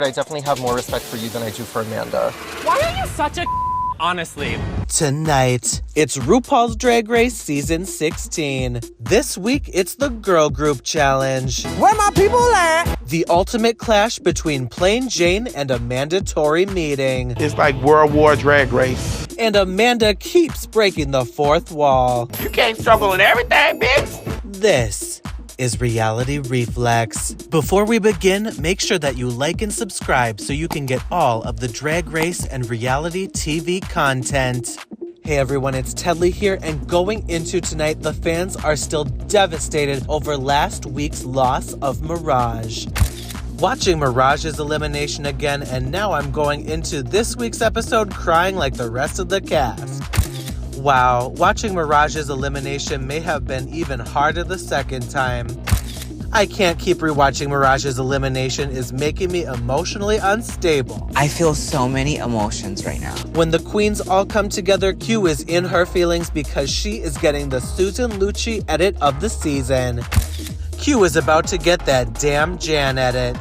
I definitely have more respect for you than I do for Amanda. Why are you such a honestly? Tonight, it's RuPaul's Drag Race Season 16. This week, it's the Girl Group Challenge. Where my people at? The ultimate clash between Plain Jane and Amanda Tory meeting. It's like World War Drag Race. And Amanda keeps breaking the fourth wall. You can't struggle in everything, bitch. This is Reality Reflex. Before we begin, make sure that you like and subscribe so you can get all of the Drag Race and reality TV content. Hey everyone, it's Tedley here, and going into tonight, the fans are still devastated over last week's loss of Mirage. Watching Mirage's elimination again, and now I'm going into this week's episode crying like the rest of the cast. Wow, watching Mirage's elimination may have been even harder the second time. I can't keep rewatching Mirage's elimination. Is making me emotionally unstable. I feel so many emotions right now. When the queens all come together, Q is in her feelings because she is getting the Susan Lucci edit of the season. Q is about to get that damn Jan edit.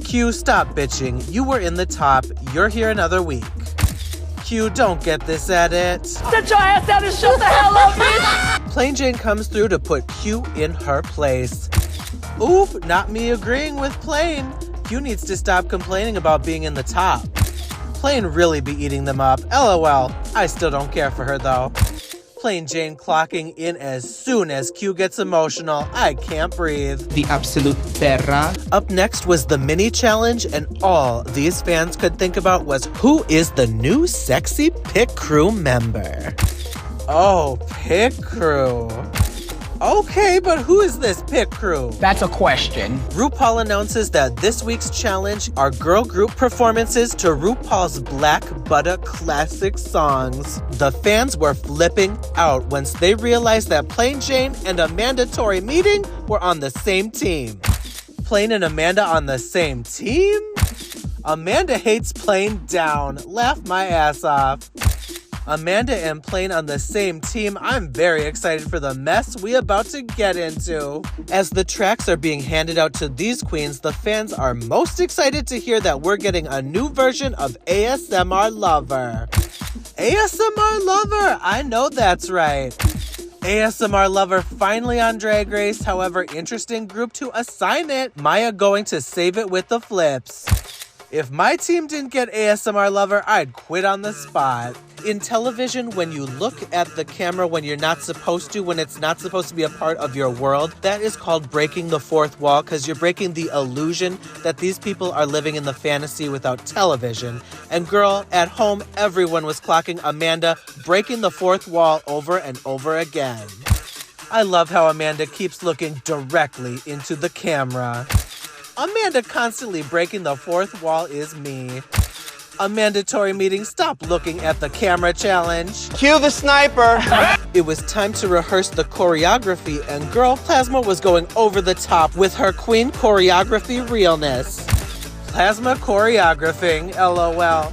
Q, stop bitching. You were in the top. You're here another week. Q, don't get this edit. Sit your ass down and shut the hell up, bitch! Plain Jane comes through to put Q in her place. Oof, not me agreeing with Plain. Q needs to stop complaining about being in the top. Plain really be eating them up. LOL. I still don't care for her though. Plain Jane clocking in as soon as Q gets emotional. I can't breathe. The absolute perra. Up next was the mini challenge, and all these fans could think about was who is the new sexy pit crew member. Oh, pit crew. Okay, but who is this pit crew? That's a question. RuPaul announces that this week's challenge are girl group performances to RuPaul's Black Butter classic songs. The fans were flipping out once they realized that Plain Jane and Amanda Tory meeting were on the same team. Plain and Amanda on the same team? Amanda hates Plain down. Laugh my ass off. Amanda and Plain on the same team. I'm very excited for the mess we about to get into. As the tracks are being handed out to these queens, the fans are most excited to hear that we're getting a new version of ASMR Lover. ASMR Lover, I know that's right. ASMR Lover finally on Drag Race, however, interesting group to assign it. Maya going to save it with the flips. If my team didn't get ASMR Lover, I'd quit on the spot. In television, when you look at the camera when you're not supposed to, when it's not supposed to be a part of your world, that is called breaking the fourth wall, because you're breaking the illusion that these people are living in the fantasy without television. And girl, at home, everyone was clocking Amanda breaking the fourth wall over and over again. I love how Amanda keeps looking directly into the camera. Amanda constantly breaking the fourth wall is me. Amanda Tory meeting, stop looking at the camera challenge. Cue the sniper. It was time to rehearse the choreography, and girl, Plasma was going over the top with her queen choreography realness. Plasma choreographing, LOL.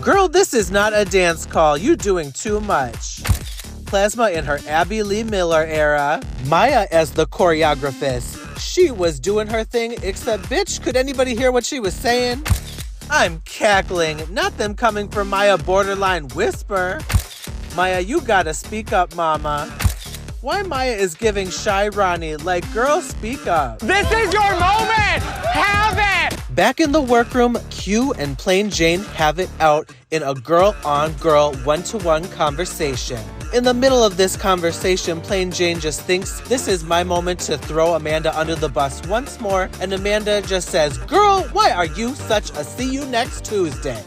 Girl, this is not a dance call. You're doing too much. Plasma in her Abby Lee Miller era. Maya as the choreographist. She was doing her thing, except bitch, could anybody hear what she was saying? I'm cackling, not them coming from Maya borderline whisper. Maya, you gotta speak up, mama. Why Maya is giving Shy Ronnie, like, girl, speak up. This is your moment! Have it! Back in the workroom, Q and Plain Jane have it out in a girl-on-girl one-to-one conversation. In the middle of this conversation, Plain Jane just thinks, this is my moment to throw Amanda under the bus once more, and Amanda just says, girl, why are you such a see you next Tuesday?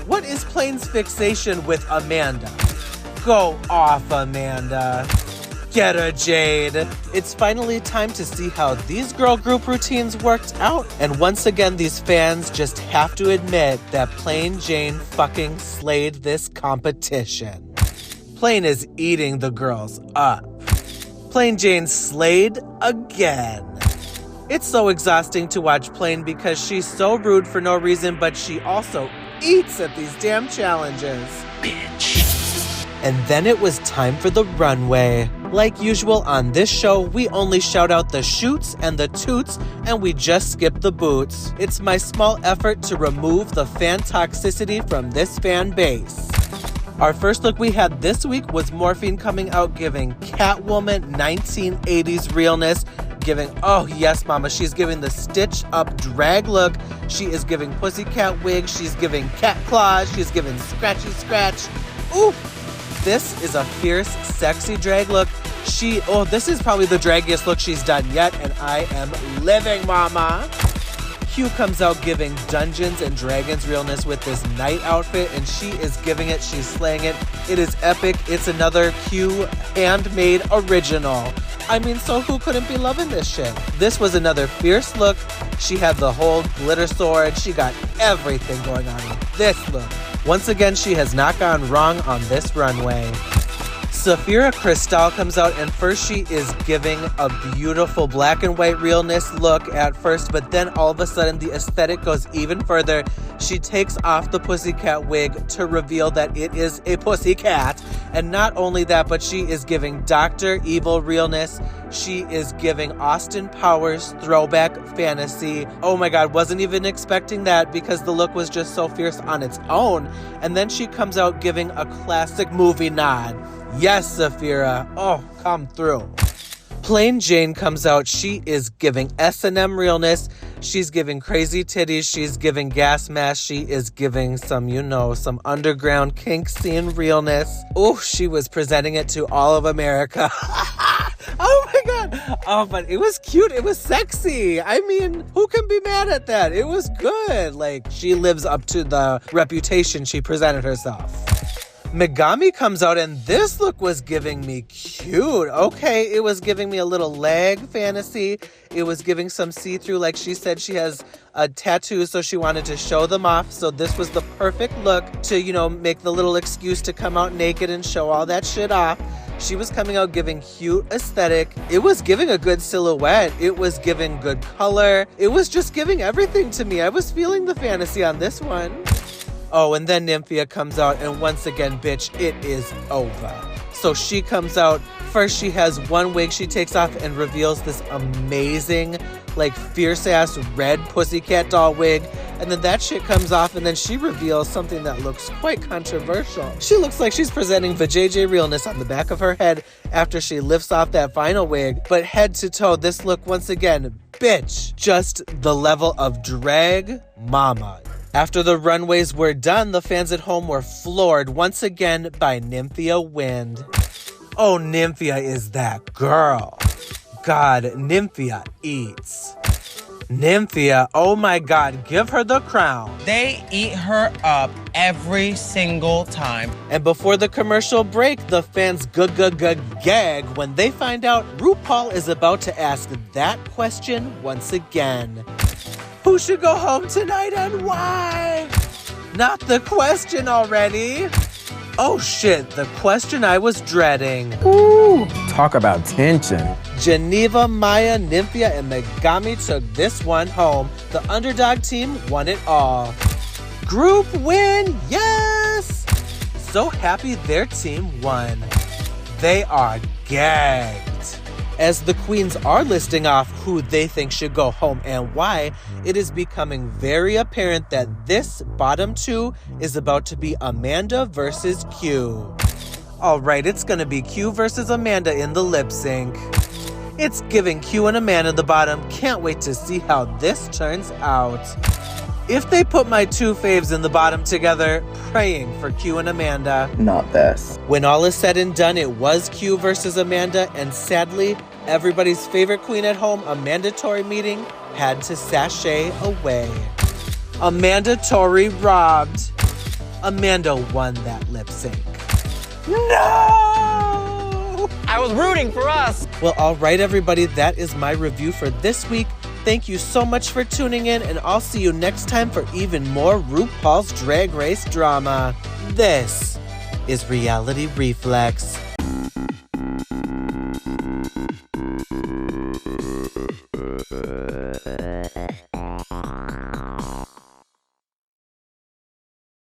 What is Plain's fixation with Amanda? Go off, Amanda. Get her, Jade. It's finally time to see how these girl group routines worked out, and once again, these fans just have to admit that Plain Jane fucking slayed this competition. Plain is eating the girls up. Plain Jane slayed again. It's so exhausting to watch Plain because she's so rude for no reason, but she also eats at these damn challenges. Bitch. And then it was time for the runway. Like usual on this show, we only shout out the shoots and the toots, and we just skip the boots. It's my small effort to remove the fan toxicity from this fan base. Our first look we had this week was Morphine coming out giving Catwoman 1980s realness, giving, oh yes mama, she's giving the stitch up drag look. She is giving Pussycat Wig, she's giving cat claws, she's giving scratchy scratch. Ooh, this is a fierce, sexy drag look. This is probably the draggiest look she's done yet, and I am living, mama. Q comes out giving Dungeons and Dragons realness with this night outfit, and she is giving it, she's slaying it. It is epic. It's another Q handmade original. I mean, so who couldn't be loving this shit? This was another fierce look. She had the whole glitter sword. She got everything going on with this look. Once again, she has not gone wrong on this runway. Saphira Crystal comes out, and first she is giving a beautiful black and white realness look at first, but then all of a sudden the aesthetic goes even further. She takes off the pussycat wig to reveal that it is a pussycat. And not only that, but she is giving Dr. Evil realness. She is giving Austin Powers throwback fantasy. Oh my God, wasn't even expecting that because the look was just so fierce on its own. And then she comes out giving a classic movie nod. Yes, Saphira. Oh, come through. Plain Jane comes out. She is giving S&M realness. She's giving crazy titties. She's giving gas mask. She is giving some, some underground kink scene realness. Oh, she was presenting it to all of America. Oh my God. Oh, but it was cute. It was sexy. I mean, who can be mad at that? It was good. Like, she lives up to the reputation she presented herself. Megami comes out, and this look was giving me cute. Okay, it was giving me a little leg fantasy. It was giving some see-through, like she said she has a tattoo, so she wanted to show them off. So this was the perfect look to, make the little excuse to come out naked and show all that shit off. She was coming out giving cute aesthetic. It was giving a good silhouette. It was giving good color. It was just giving everything to me. I was feeling the fantasy on this one. Oh, and then Nymphia comes out, and once again, bitch, it is over. So she comes out. First, she has one wig she takes off and reveals this amazing, fierce-ass red pussycat doll wig. And then that shit comes off, and then she reveals something that looks quite controversial. She looks like she's presenting vajayjay realness on the back of her head after she lifts off that final wig. But head to toe, this look, once again, bitch, just the level of drag mama. After the runways were done, the fans at home were floored once again by Nymphia Wind. Oh, Nymphia is that girl. God, Nymphia eats. Nymphia, oh my God, give her the crown. They eat her up every single time. And before the commercial break, the fans gag when they find out RuPaul is about to ask that question once again. Who should go home tonight and why? Not the question already. Oh shit, the question I was dreading. Ooh, talk about tension. Geneva, Maya, Nymphia, and Megami took this one home. The underdog team won it all. Group win, yes! So happy their team won. They are gagged. As the queens are listing off who they think should go home and why, it is becoming very apparent that this bottom two is about to be Amanda versus Q. All right, it's gonna be Q versus Amanda in the lip sync. It's giving Q and Amanda the bottom. Can't wait to see how this turns out. If they put my two faves in the bottom together, praying for Q and Amanda. Not this. When all is said and done, it was Q versus Amanda, and sadly, everybody's favorite queen at home, a mandatory meeting, had to sashay away. Amanda Tori robbed. Amanda won that lip sync. No! I was rooting for us. Well, all right, everybody, that is my review for this week. Thank you so much for tuning in, and I'll see you next time for even more RuPaul's Drag Race drama. This is Reality Reflex.